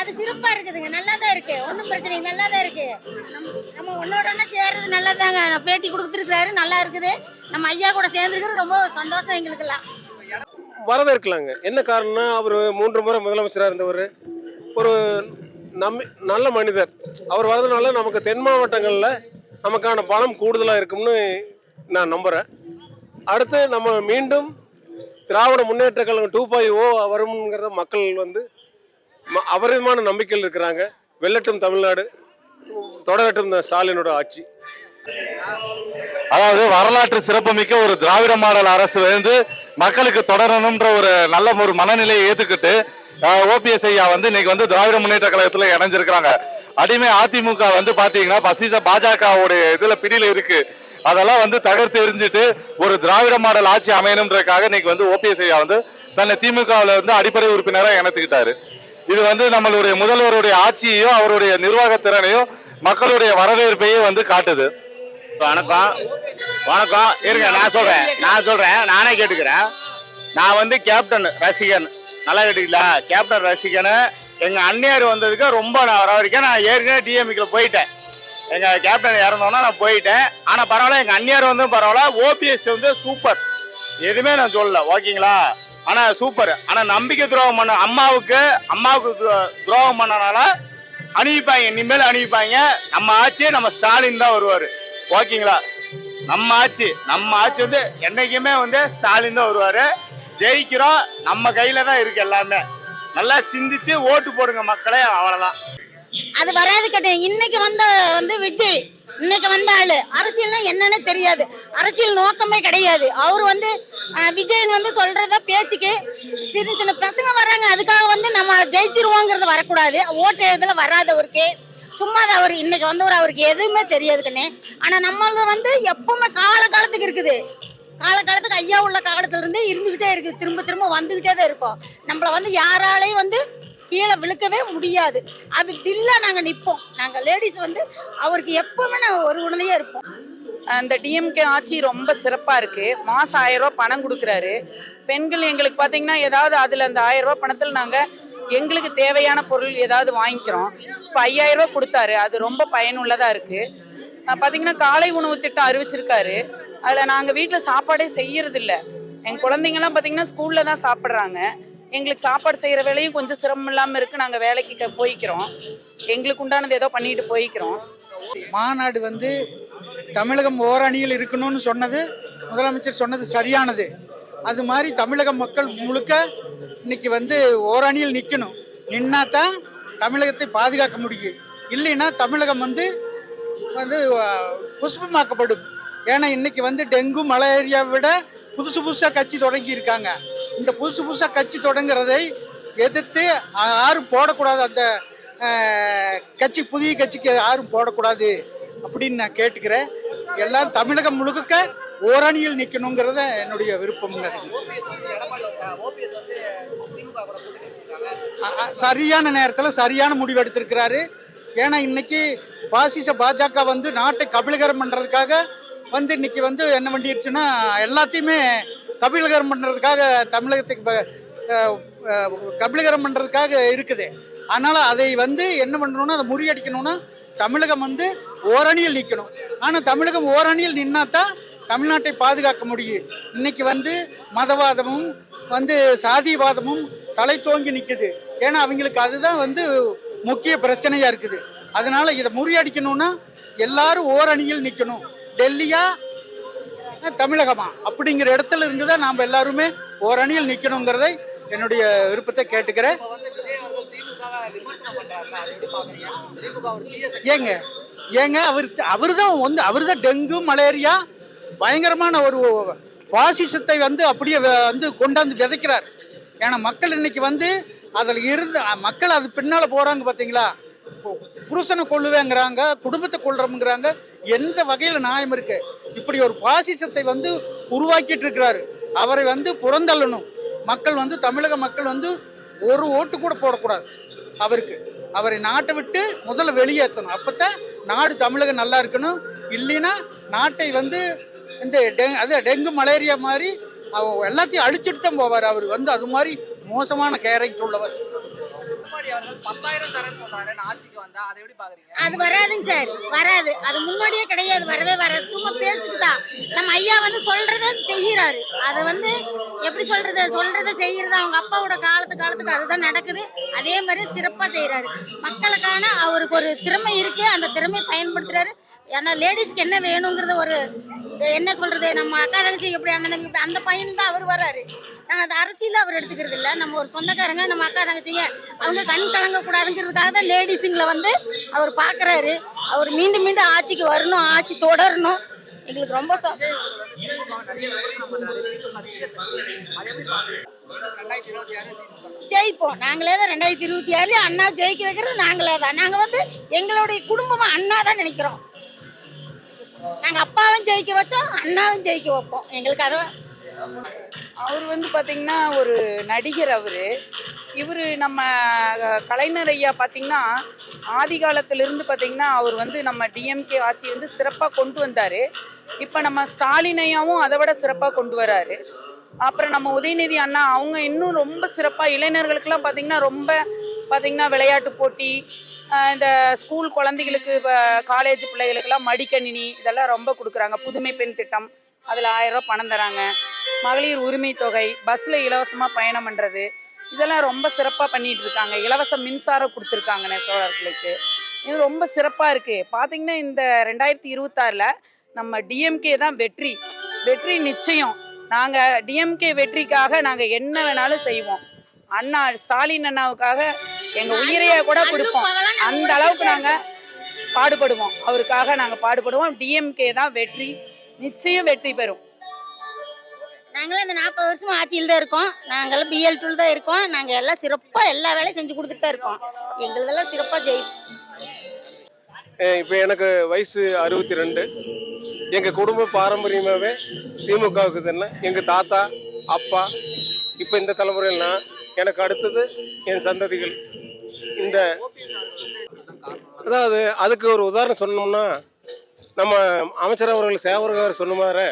அது சிறப்பா இருக்குதுங்க, நல்லா தான் இருக்கு, ஒன்றும் பிரச்சனை நல்லா தான் இருக்கு. நம்ம ஒன்னோட ஒன்று சேர்றது நல்லதாங்க. பேட்டி கொடுத்துருக்காரு, நல்லா இருக்குது. நம்ம ஐயா கூட சேர்ந்துருக்கிறது ரொம்ப சந்தோஷம் எங்களுக்கெல்லாம். வரவேற்கலாங்க. என்ன காரணம்னா, அவர் 3 முறை முதலமைச்சராக இருந்தவர், ஒரு நல்ல மனிதர். அவர் வர்றதுனால நமக்கு தென் மாவட்டங்களில் நமக்கான பலம் கூடுதலாக இருக்கும்னு நான் நம்புகிறேன். அடுத்து நம்ம மீண்டும் திராவிட முன்னேற்ற கழகம் 2.0 வரும்ங்கிறத மக்கள் வந்து அபரிதமான நம்பிக்கையில் இருக்கிறாங்க. வெல்லட்டும் தமிழ்நாடு, தொடரட்டும் இந்த ஸ்டாலினோட ஆட்சி. அதாவது வரலாற்று சிறப்புமிக்க ஒரு திராவிட மாடல் அரசு வந்து மக்களுக்கு தொடரணும்ன்ற நல்ல ஒரு மனநிலையை ஏத்துக்கிட்டு ஓபிஎஸ் ஐயா வந்து இன்னைக்கு வந்து திராவிட முன்னேற்ற கழகத்துல இணைஞ்சிருக்கிறாங்க. அடிமை அதிமுக வந்து பாத்தீங்கன்னா பாஜகவுடைய இதுல பிடியில இருக்கு. அதெல்லாம் வந்து தகர்த்து எரிஞ்சிட்டு ஒரு திராவிட மாடல் ஆட்சி அமையணும்ன்றதுக்காக இன்னைக்கு வந்து ஓபிஎஸ் ஐயா வந்து தன்னை திமுகவில் வந்து அடிப்படை உறுப்பினராக இணைத்துக்கிட்டாரு. இது வந்து நம்மளுடைய முதல்வருடைய ஆட்சியையும் அவருடைய நிர்வாக திறனையும் மக்களுடைய வரவேற்பையும் வந்து காட்டுது. வணக்கம் வணக்கம் இருங்க, நான் சொல்றேன் நானே கேட்டுக்கிறேன். நான் வந்து கேப்டன் ரசிகன், நல்லா கேட்டுக்கல, கேப்டன் ரசிகன். எங்க அண்ணியார் வந்ததுக்கு ரொம்ப நான் வரவழைக்கேன். நான் ஏற்கனவே டிஎம்கேல போயிட்டேன். எங்க கேப்டன் இறந்தோன்னா நான் போயிட்டேன். ஆனா பரவாயில்ல, எங்க அண்ணியார் வந்து பரவாயில்ல. ஓபிஎஸ் வந்து சூப்பர், எதுவுமே நான் சொல்லல, ஓகேங்களா. ஆனா சூப்பர். ஆனா நம்பிக்கை துரோகம் பண்ண அம்மாவுக்கு துரோகம் பண்ணனால அனுப்பிப்பாங்க, இனிமேல் அனுப்பிப்பாங்க. நம்ம ஆட்சி நம்ம ஸ்டாலின் தான் வருவாரு, ஓகேங்களா. நம்ம ஆட்சி வந்து என்னைக்குமே வந்து ஸ்டாலின் தான் வருவாரு. ஜெயிக்கிறோம், நம்ம கையில தான் இருக்கு எல்லாமே. நல்லா சிந்திச்சு ஓட்டு போடுங்க மக்களே, அவ்வளவுதான். அது வராது கேட்டேன். இன்னைக்கு வந்து விஜய் இன்னைக்கு வந்த ஆளு அரசியல்னா என்னன்னு தெரியாது, அரசியல் நோக்கமே கிடையாது. அவர் வந்து விஜயன் வந்து சொல்றத பேச்சுக்கு சின்ன சின்ன பசங்க வர்றாங்க, அதுக்காக வந்து நம்ம ஜெயிச்சிருவோங்கிறது வரக்கூடாது. ஓட்டு இதுல வராதவருக்கு சும்மா அவர் இன்னைக்கு வந்தவர், அவருக்கு எதுவுமே தெரியாதுக்கண்ணே. ஆனா நம்மளது வந்து எப்பவுமே காலத்துக்கு இருக்குது. காலத்துக்கு ஐயா உள்ள காலத்துல இருந்து இருந்துகிட்டே இருக்குது, திரும்ப திரும்ப வந்துகிட்டே தான் இருக்கும். நம்மள வந்து யாராலையும் வந்து கீழே விழுக்கவே முடியாது. அது தில்லா நாங்க நிற்போம். நாங்க லேடிஸ் வந்து அவருக்கு எப்பவுமே நாங்கள் ஒரு உணர்ந்தையே இருப்போம். அந்த டிஎம்கே ஆட்சி ரொம்ப சிறப்பாக இருக்குது. மாதம் 1000 ரூபா பணம் கொடுக்குறாரு. பெண்கள் எங்களுக்கு பார்த்தீங்கன்னா ஏதாவது அதில் அந்த 1000 ரூபா பணத்தில் நாங்கள் எங்களுக்கு தேவையான பொருள் ஏதாவது வாங்கிக்கிறோம். இப்போ 5000 ரூபா கொடுத்தாரு, அது ரொம்ப பயனுள்ளதாக இருக்குது. பார்த்தீங்கன்னா காலை உணவு திட்டம் அறிவிச்சிருக்காரு. அதில் நாங்கள் வீட்டில் சாப்பாடே செய்யறதில்ல. எங்கள் குழந்தைங்கலாம் பார்த்தீங்கன்னா ஸ்கூலில் தான் சாப்பிட்றாங்க. எங்களுக்கு சாப்பாடு செய்கிற வேலையும் கொஞ்சம் சிரமம் இல்லாமல் இருக்குது. நாங்கள் வேலைக்கு போய்க்கிறோம், எங்களுக்கு உண்டானது ஏதோ பண்ணிட்டு போய்க்கிறோம். மாநாடு வந்து தமிழகம் ஓரணியில் இருக்கணும்னு சொன்னது முதலமைச்சர் சொன்னது சரியானது. அது மாதிரி தமிழக மக்கள் முழுக்க இன்னைக்கு வந்து ஓரணியில் நிற்கணும். நின்னா தான் தமிழகத்தை பாதுகாக்க முடியும். இல்லைன்னா தமிழகம் வந்து புஷ்பமாக்கப்படும். ஏன்னா இன்னைக்கு வந்து டெங்கு மலேரியாவை விட புதுசாக கட்சி தொடங்கி இருக்காங்க. இந்த புதுசாக கட்சி தொடங்குறதை எதிர்த்து யாரும் போடக்கூடாது. அந்த கட்சி புதிய கட்சிக்கு யாரும் போடக்கூடாது அப்படின்னு நான் கேட்டுக்கிறேன். எல்லாரும் தமிழகம் முழுக்க ஓரணியில் நிற்கணுங்கிறத என்னுடைய விருப்பம்ங்க. சரியான நேரத்தில் சரியான முடிவு எடுத்திருக்கிறாரு. ஏன்னா இன்னைக்கு பாசிச பாஜக வந்து நாட்டை கபலீகரம் பண்ணுறதுக்காக வந்து இன்னைக்கு வந்து என்ன பண்ணிடுச்சுன்னா எல்லாத்தையுமே கபலீகரம் பண்ணுறதுக்காக தமிழகத்துக்கு கபலீகரம் பண்ணுறதுக்காக இருக்குது. அதனால் அதை வந்து என்ன பண்ணணும்னா அதை முறியடிக்கணும்னா தமிழகம் வந்து ஓரணியில் நிற்கணும். ஆனால் தமிழகம் ஓரணியில் நின்னா தான் தமிழ்நாட்டை பாதுகாக்க முடியும். இன்னைக்கு வந்து மதவாதமும் வந்து சாதிவாதமும் தலை தோங்கி நிற்குது. ஏன்னா அவங்களுக்கு அதுதான் வந்து முக்கிய பிரச்சனையாக இருக்குது. அதனால் இதை முறியடிக்கணும்னா எல்லாரும் ஓரணியில் நிற்கணும். டெல்லியா தமிழகமா அப்படிங்கிற இடத்துல இருந்து தான் நாம் எல்லாருமே ஓரணியில் நிற்கணுங்கிறதை என்னுடைய விருப்பத்தை கேட்டுக்கிறேன். ஏங்க அவர் தான் டெங்கு மலேரியா பயங்கரமான ஒரு பாசிசத்தை வந்து அப்படியே வந்து கொண்டாந்து விதைக்கிறார். ஏன்னா மக்கள் இன்னைக்கு வந்து அதில் இருந்து மக்கள் அது பின்னால் போகிறாங்க. பார்த்தீங்களா, புருஷனை கொள்ளுவேங்கிறாங்க, குடும்பத்தை கொள்றோம்ங்கிறாங்க. எந்த வகையில் நியாயம் இருக்கு? இப்படி ஒரு பாசிசத்தை வந்து உருவாக்கிட்டு இருக்கிறாரு. அவரை வந்து புறந்தள்ளணும். மக்கள் வந்து தமிழக மக்கள் வந்து ஒரு ஓட்டு கூட போடக்கூடாது அவருக்கு. அவரை நாட்டை விட்டு முதல்ல வெளியேற்றணும். அப்போத்தான் நாடு தமிழகம் நல்லா இருக்கணும். இல்லைன்னா நாட்டை வந்து இந்த டெங்கு மலேரியா மாதிரி எல்லாத்தையும் அழிச்சிட்டு தான் போவார். அவர் வந்து அது மாதிரி மோசமான கேரக்டர் உள்ளவர். 10,000 தரேன்னு சொல்றாரு நான் ஆட்சிக்கு வந்தா அதை எப்படி பாக்குறீங்க? அது வராதுங்க சார், வராது. அது முன்னாடியே கிடையாது, வரவே வராது. சும்மா பேச்சுக்கு தான். நம்ம ஐயா வந்து சொல்றத செய்யறாரு. அதை வந்து எப்படி சொல்றத செய்யறது. அவங்க அப்பாவோட காலத்துக்கு அதுதான் நடக்குது. அதே மாதிரி சிறப்பா செய்யறாரு. மக்களுக்கான அவருக்கு ஒரு திறமை இருக்கு, அந்த திறமையை பயன்படுத்துறாரு. ஏன்னா லேடிஸ்க்கு என்ன வேணுங்கிறத ஒரு என்ன சொல்றது, நம்ம அக்கா தங்கச்சி எப்படி அண்ணன் தம்பி இப்படி அந்த பையன் தான் அவர் வர்றாரு. நாங்கள் அந்த அரசியல அவர் எடுத்துக்கிறது இல்லை. நம்ம ஒரு சொந்தக்காரங்க, நம்ம அக்கா தங்கச்சிங்க, அவங்க கண் கலங்க கூடாதுங்கிறதுக்காக தான் லேடிஸுங்களை வந்து அவர் பார்க்குறாரு. அவர் மீண்டும் மீண்டும் ஆட்சிக்கு வரணும், ஆட்சி தொடரணும். எங்களுக்கு ரொம்ப ஜெயிப்போம். நாங்களே தான் 2026 அண்ணா ஜெயிக்க வைக்கிறது நாங்களே தான். நாங்கள் வந்து எங்களுடைய குடும்பமாக அண்ணா தான் நினைக்கிறோம். நாங்கள் அப்பாவும் ஜெயிக்க வச்சோம், அண்ணாவும் ஜெயிக்க வைப்போம். எங்களுக்கு அதை அவர் வந்து பார்த்திங்கன்னா ஒரு நடிகர். இவர் நம்ம கலைஞர் ஐயா பார்த்திங்கன்னா ஆதி காலத்திலிருந்து பார்த்திங்கன்னா அவர் வந்து நம்ம டிஎம்கே ஆட்சி வந்து சிறப்பாக கொண்டு வந்தார். இப்போ நம்ம ஸ்டாலின் ஐயாவும் அதை விட சிறப்பாக கொண்டு வராரு. அப்புறம் நம்ம உதயநிதி அண்ணா அவங்க இன்னும் ரொம்ப சிறப்பாக இளைஞர்களுக்கெல்லாம் பார்த்திங்கன்னா விளையாட்டு போட்டி, இந்த ஸ்கூல் குழந்தைகளுக்கு, காலேஜ் பிள்ளைகளுக்கெல்லாம் மடிக்கணினி இதெல்லாம் ரொம்ப கொடுக்குறாங்க. புதுமை பெண் திட்டம், அதில் 1000 ரூபா பணம் தராங்க. மகளிர் உரிமை தொகை, பஸ்ஸில் இலவசமாக பயணம் பண்ணுறது, இதெல்லாம் ரொம்ப சிறப்பாக பண்ணிகிட்டு இருக்காங்க. இலவச மின்சாரம் கொடுத்துருக்காங்க நெசவாளர்களுக்கு. இது ரொம்ப சிறப்பாக இருக்குது. பார்த்திங்கன்னா இந்த 2026 நம்ம டிஎம்கே தான் வெற்றி நிச்சயம். நாங்கள் டிஎம்கே வெற்றிக்காக நாங்கள் என்ன வேணாலும் செய்வோம். அண்ணா ஸ்டாலின் அண்ணாவுக்காக எங்கள் உயிரையை கூட கொடுப்போம். அந்த அளவுக்கு நாங்கள் பாடுபடுவோம். அவருக்காக நாங்கள் பாடுபடுவோம். டிஎம்கே தான் வெற்றி, நிச்சயம் வெற்றி பெறும். நாங்களும் இந்த 40 வருஷமா ஆட்சியில் தான் இருக்கோம். நாங்களும் BL2 தான் இருக்கோம். நாங்கள் எல்லாம் சிறப்பாக எல்லா வேலையும் செஞ்சு கொடுத்துட்டு தான் இருக்கோம். எங்களதெல்லாம் சிறப்பாக ஜெயிப்போம். இப்போ எனக்கு வயசு 62. எங்கள் குடும்ப பாரம்பரியமாகவே திமுகவுக்கு தானே. எங்கள் தாத்தா, அப்பா, இப்போ இந்த தலைமுறையில் நான், எனக்கு அடுத்தது என் சந்ததிகள். இந்த அதாவது அதுக்கு ஒரு உதாரணம் சொன்னோம்னா, நம்ம அமைச்சர் அவர்கள் சேவர்கள் சொன்ன மாதிரி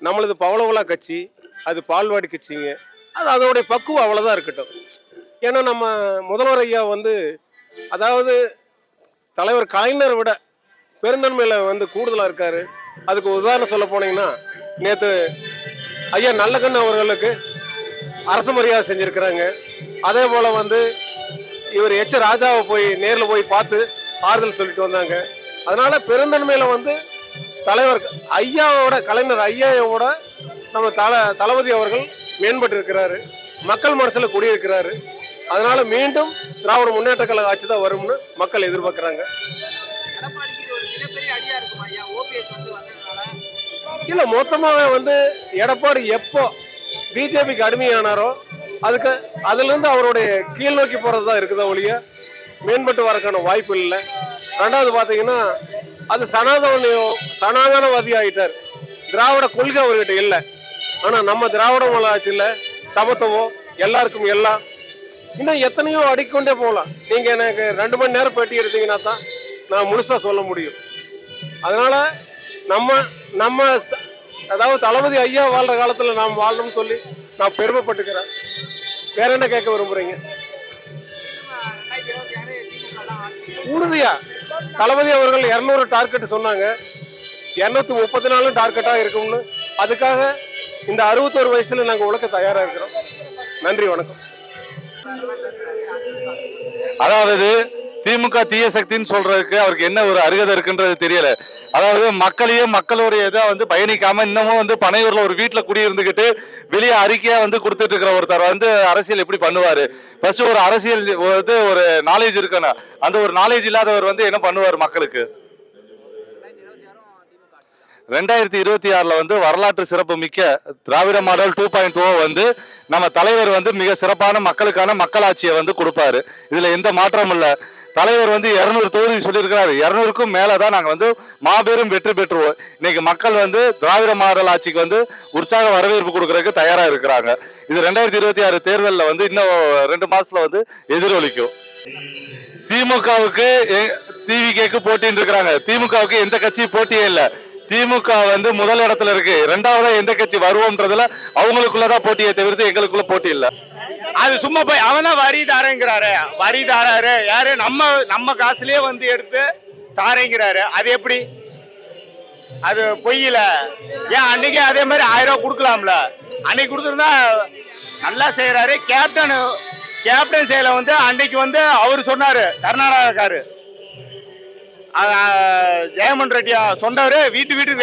நம்மளது பவளவிழா கட்சி, அது பால்வாடி கட்சிங்க. அது அதோடைய பக்குவம் அவ்வளோதான் இருக்கட்டும். ஏன்னா நம்ம முதல்வர் ஐயா வந்து, அதாவது தலைவர் கலைஞரை விட பெருந்தன்மையில் வந்து கூடுதலாக இருக்கார். அதுக்கு உதாரணம் சொல்ல போனீங்கன்னா, நேற்று ஐயா நல்லகண்ணு அவர்களுக்கு அரசு மரியாதை செஞ்சுருக்கிறாங்க. அதே போல் வந்து இவர் ராஜாவை போய் நேரில் போய் பார்த்து ஆறுதல் சொல்லிட்டு வந்தாங்க. அதனால பெருந்தன்மையில் வந்து தலைவர் ஐயாவோட, கலைஞர் ஐயாவோட நம்ம தளபதி அவர்கள் மேம்பட்டு இருக்கிறாரு. மக்கள் மனசில் குடியிருக்கிறாரு. அதனால மீண்டும் திராவிட முன்னேற்ற கழக ஆட்சி தான் வரும்னு மக்கள் எதிர்பார்க்குறாங்க. இல்லை, மொத்தமாகவே வந்து எடப்பாடி எப்போ பிஜேபிக்கு அடிமையானாரோ அதுலேருந்து அவருடைய கீழ் நோக்கி போகிறது தான் இருக்குதா ஒழிய மேம்பட்டு வரக்கான வாய்ப்பு இல்லை. ரெண்டாவது பார்த்தீங்கன்னா, அது சனாதனவாதி ஆகிட்டார். திராவிட கொள்கை அவர்கிட்ட இல்லை. ஆனால் நம்ம திராவிட ஆட்சியில் சமத்துவம், எல்லாருக்கும் எல்லாம், இன்னும் எத்தனையோ அடிக்கொண்டே போகலாம். நீங்கள் எனக்கு 2 மணி நேரம் பேட்டி எடுத்தீங்கன்னா தான் நான் முழுசாக சொல்ல முடியும். அதனால் நம்ம அதாவது தளபதி ஐயா வாழ்கிற காலத்தில் நாம் வாழணும்னு சொல்லி நான் பெருமைப்பட்டுக்கிறேன். வேற என்ன கேட்க விரும்புகிறீங்க? உறுதியா தளபதி அவர்கள் 200 டார்கெட் சொன்னாங்க. 234 டார்கெட்டாக இருக்கும்னு. அதுக்காக இந்த 61 வயசுல நாங்கள் உழைக்க தயாராக இருக்கிறோம். நன்றி, வணக்கம். அதாவது திமுக தீய சக்தின்னு சொல்றதுக்கு அவருக்கு என்ன ஒரு அருகதை இருக்குன்றது தெரியல. அதாவது மக்களையும் மக்களுடைய இதை வந்து பயணிக்காம இன்னமும் வந்து பனையூர்ல ஒரு வீட்டுல குடியிருந்துகிட்டு வெளியே அறிக்கையா வந்து கொடுத்துட்டு இருக்கிற ஒருத்தர் வந்து அரசியல் எப்படி பண்ணுவாரு? ஃபர்ஸ்ட் ஒரு அரசியல் வந்து ஒரு நாலேஜ் இருக்கணும். அந்த ஒரு நாலேஜ் இல்லாதவர் வந்து என்ன பண்ணுவார் மக்களுக்கு? 2026 வந்து வரலாற்று சிறப்பு மிக்க திராவிட மாடல் 2.0 வந்து நம்ம தலைவர் வந்து மிக சிறப்பான மக்களுக்கான மக்களாட்சியை வந்து கொடுப்பாரு. இதுல எந்த மாற்றமும் இல்லை. தலைவர் வந்து 200 தொகுதி சொல்லியிருக்கிறாரு. 200க்கும் மேலதான் நாங்க வந்து மாபெரும் வெற்றி பெற்றுவோம். இன்னைக்கு மக்கள் வந்து திராவிட மாடல் ஆட்சிக்கு வந்து உற்சாக வரவேற்பு கொடுக்கறதுக்கு தயாரா இருக்கிறாங்க. இது 2026 தேர்தலில் வந்து இன்னும் 2 மாசத்துல வந்து எதிரொலிக்கும். திமுகவுக்கு டிவிகேக்கு போட்டின்னு இருக்கிறாங்க. திமுகவுக்கு எந்த கட்சி போட்டியே இல்லை. திமுக வந்து முதல் இடத்துல இருக்கு. 2வது எந்த கட்சி வருவோம்ன்றதுல அவங்களுக்குள்ளதான் போட்டியை தவிர்த்து எங்களுக்குள்ள போட்டி இல்லை. அது சும்மா போய் அவன் தான் வரி தாரேங்கிறாரு. வரி தாராரு யாரு? நம்ம காசுலயே வந்து எடுத்து தாரேங்கிறாரு. அது எப்படி? அது பொய்யில. ஏன் அன்னைக்கு அதே மாதிரி 1000 ரூபாய் கொடுக்கலாம்ல? அன்னைக்கு கொடுத்துருந்தா நல்லா செய்யறாரு. கேப்டன் செயல வந்து அன்னைக்கு வந்து அவரு சொன்னாரு, கர்நாடகாக்காரு ஜெயமோகன் ரெட்டி சொன்னவரு, வீட்டுக்கு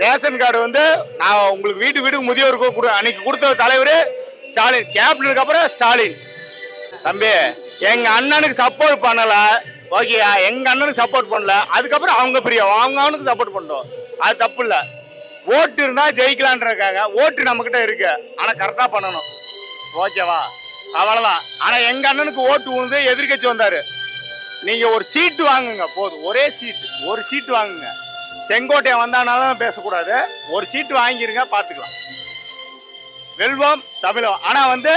ரேஷன் கார்டு வந்து நான் உங்களுக்கு வீட்டுக்கு முதியோருக்கு அன்னைக்கு கொடுத்த தலைவர் ஸ்டாலின். கேப்டனுக்கு அப்புறம் ஸ்டாலின். தம்பி எங்க அண்ணனுக்கு சப்போர்ட் பண்ணல, ஓகேயா? எங்க அண்ணனுக்கு சப்போர்ட் பண்ணல, அதுக்கப்புறம் அவங்க பிரியம் அவனுக்கு சப்போர்ட் பண்றோம். அது தப்பு இல்ல. ஓட்டு இருந்தா ஜெயிக்கலான்றக்காக. ஓட்டு நம்ம கிட்ட இருக்கு, ஆனா கரெக்டா பண்ணணும், ஓகேவா? அவ்வளவுதான். ஆனா எங்க அண்ணனுக்கு ஓட்டு உழுந்து எதிர்கட்சி வந்தாரு. நீங்க ஒரு சீட்டு வாங்குங்க போதும், ஒரு சீட்டு வாங்குங்க. செங்கோட்டையன் வந்தானாலும் பேசக்கூடாது, ஒரு சீட்டு வாங்கிருங்க, பாத்துக்கலாம். வெல்வம் தமிழம். ஆனா வந்து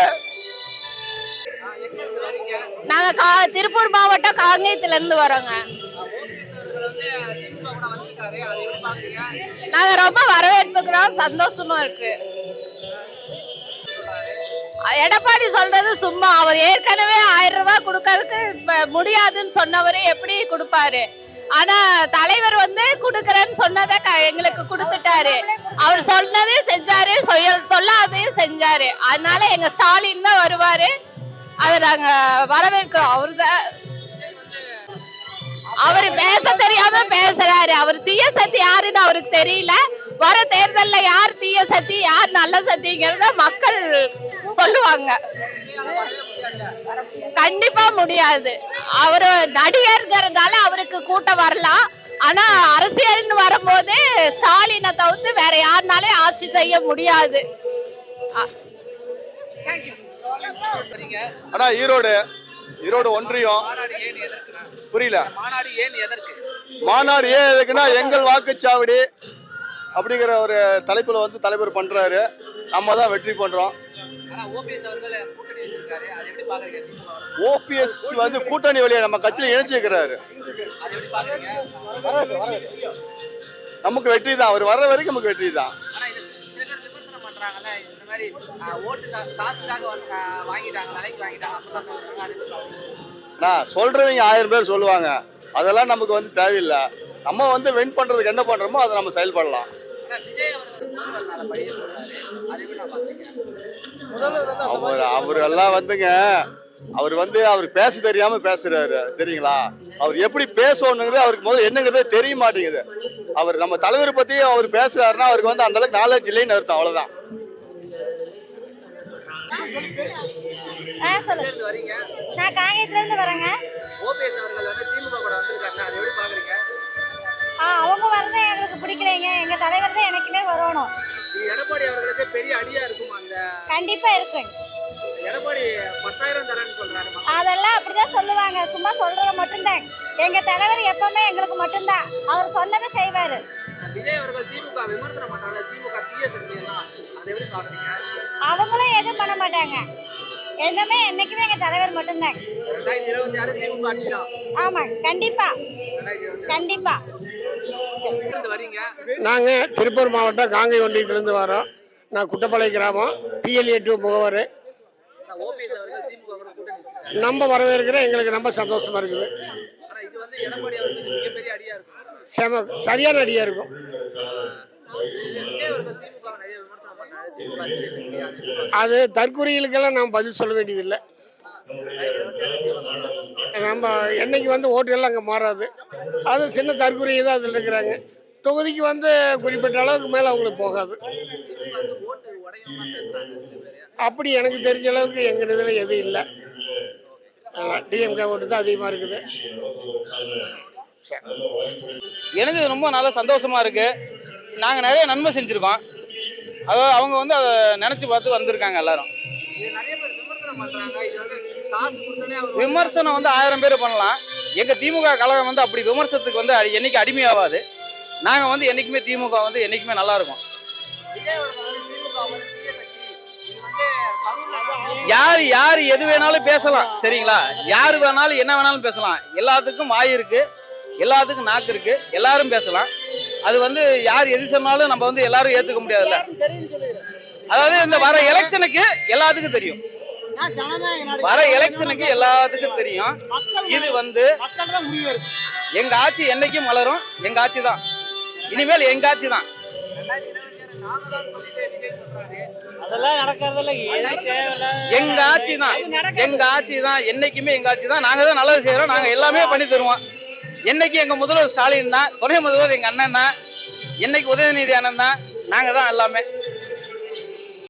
நாங்க திருப்பூர் மாவட்டம் காங்கேயத்துல இருந்து வரோங்க. நாங்க ரொம்ப வரவேற்புக்கிறோம், சந்தோஷமா இருக்கு. எடப்பாடி சொல்றது சும்மா, அவர் ஏற்கனவே 1000 ரூபாய் கொடுக்கறதுக்கு முடியாதுன்னு சொன்னவரு எப்படி கொடுப்பாரு? ஆனா தலைவர் வந்து கொடுக்கறேன்னு சொன்னதை எங்களுக்கு கொடுத்துட்டாரு. அவர் சொன்னதையும் செஞ்சாரு, சொல்லாதையும் செஞ்சாரு. அதனால எங்க ஸ்டாலின் தான் வருவாரு, அதை நாங்க வரவேற்கிறோம். அவரு பேச தெரியாம பேசுறாரு. அவர் தீய சக்தி யாருன்னு அவருக்கு தெரியல. வர தேர்தல்ல யார் தீய சக்தி யார் நல்ல சக்திங்கிறத மக்கள் சொல்லுவாங்க. கண்டிப்பா முடியாது. அவரு நடிகர்ங்கிறதுனால அவருக்கு கூட்டம் வரலாம். ஆனா அரசியல்னு வரும்போது ஸ்டாலினை தவிர்த்து வேற யாருனாலே ஆட்சி செய்ய முடியாது. ஆனா ஈரோடு ஒன்றியம் புரியல. மாநாடு ஏன் எதுக்குன்னா, எங்கள் வாக்குச்சாவடி அப்படிங்கிற ஒரு தலைப்புல வந்து தலைவர் பண்றாரு. நம்ம தான் வெற்றி பண்றோம். ஓபிஎஸ் வந்து கூட்டணி வழியா நம்ம கட்சியில இணைச்சிருக்கிறாரு. நமக்கு வெற்றி தான். அவர் வர்ற வரைக்கும் நமக்கு வெற்றி தான். நான் சொல்றவங்க 1000 பேர் சொல்லுவாங்க, அதெல்லாம் நமக்கு வந்து தேவையில்லை. நம்ம வந்து வின் பண்றதுக்கு என்ன பண்றோமோ அதை நம்ம செயல்படலாம். அவரெல்லாம் வந்துங்க, அவர் பேச தெரியாம பேசுறாரு, சரிங்களா? அவர் எப்படி பேசணுங்கிறது அவருக்கு முதல்ல என்னங்கிறதே தெரிய மாட்டேங்குது. அவர் நம்ம தலைவர் பத்தி அவர் பேசுறாருன்னா அவருக்கு வந்து அந்த அளவுக்கு நாலேஜ் இல்லைன்னு அர்த்தம், அவ்வளவுதான். நான் காங்கேயத்துல இருந்து வரேங்க. அவங்க வரது எங்களுக்கு பிடிக்கலைங்க. எங்க தலைவர் தான் எனக்குமே வரணும். எடப்பாடி அவர்களுக்கு பெரிய அடியா இருக்குமா? கண்டிப்பா இருக்கு. எடப்பாடி 10,000 தரேன்னு சொல்றாரு. அதெல்லாம் அப்படிதான் சொல்லுவாங்க, சும்மா சொல்றது மட்டும்தான். எங்க தலைவர் எப்பவுமே எங்களுக்கு மட்டும்தான், அவர் சொன்னதை செய்வாரு. விஜய் அவர்கள் திமுக விமர்சனம் பண்றாங்க, திமுக தீய சக்தி எல்லாம், அதை எப்படி பாக்குறீங்க? அவங்களும் எதுவும் பண்ண மாட்டாங்க. என்னமே என்னைக்குமே எங்க தலைவர் மட்டும்தான். 2026 திமுக ஆட்சி தான். ஆமா, கண்டிப்பா கண்டிப்பா. நாங்க திருப்பூர் மாவட்டம் காங்கேய ஒன்றியத்திலிருந்து வரோம். நான் குட்டப்பாளையம் கிராமம், PLA2 முகவர். நம்ம வரவேற்கிறேன். எங்களுக்கு ரொம்ப சந்தோஷமா இருக்குது. சரியான அடியா இருக்கும். அது தற்கொலைகளுக்கெல்லாம் நாம் பதில் சொல்ல வேண்டியதில்லை. நம்ம என்னைக்கு வந்து ஓட்டுகள்லாம் அங்கே மாறாது. அது சின்ன தற்கொலை தான் அதில் இருக்கிறாங்க. தொகுதிக்கு வந்து குறிப்பிட்ட அளவுக்கு மேலே அவங்களுக்கு போகாது. அப்படி எனக்கு தெரிஞ்ச அளவுக்கு எங்கள் இதில் எதுவும் இல்லை. டிஎம்கே ஓட்டு தான் அதிகமாக இருக்குது. எனக்கு ரொம்ப நல்ல சந்தோஷமா இருக்கு. நாங்கள் நிறைய நன்மை செஞ்சுருக்கோம். அதாவது அவங்க வந்து அதை நினச்சி பார்த்து வந்திருக்காங்க எல்லாரும். விமர்சனம் வந்து 1000 பேர் பண்ணலாம். எங்கள் திமுக கழகம் வந்து அப்படி விமர்சனத்துக்கு வந்து என்னைக்கு அடிமையாகாது. நாங்கள் வந்து என்றைக்குமே திமுக வந்து என்றைக்குமே நல்லா இருக்கும். யார் எது வேணாலும் பேசலாம், சரிங்களா? யார் வேணாலும் என்ன வேணாலும் பேசலாம். எல்லாத்துக்கும் வாய் இருக்கு, எல்லாத்துக்கும் நாக்கு இருக்கு, எல்லாரும் பேசலாம். அது வந்து யார் எது சொன்னாலும் நம்ம வந்து எல்லாரும் ஏற்றுக்க முடியாதுல்ல. அதாவது இந்த வர எலெக்ஷனுக்கு எல்லாத்துக்கும் தெரியும், வர எலெக்ஷனுக்கு எல்லாத்துக்கும் தெரியும். இது வந்து எங்க ஆட்சி என்னைக்கும் வளரும், எங்க ஆட்சி தான், இனிமேல் எங்க ஆட்சி தான். எங்க ஆட்சி தான், எங்க ஆட்சி தான், என்னைக்குமே எங்க ஆட்சி தான். நாங்க தான் நல்லது செய்யறோம், நாங்க எல்லாமே பண்ணி தருவோம். என்னைக்கு எங்க முதல்வர் ஸ்டாலின் தான், துணை முதல்வர் எங்க அண்ணன் தான், என்னைக்கு உதயநிதி அண்ணன் தான், நாங்க தான் எல்லாமே.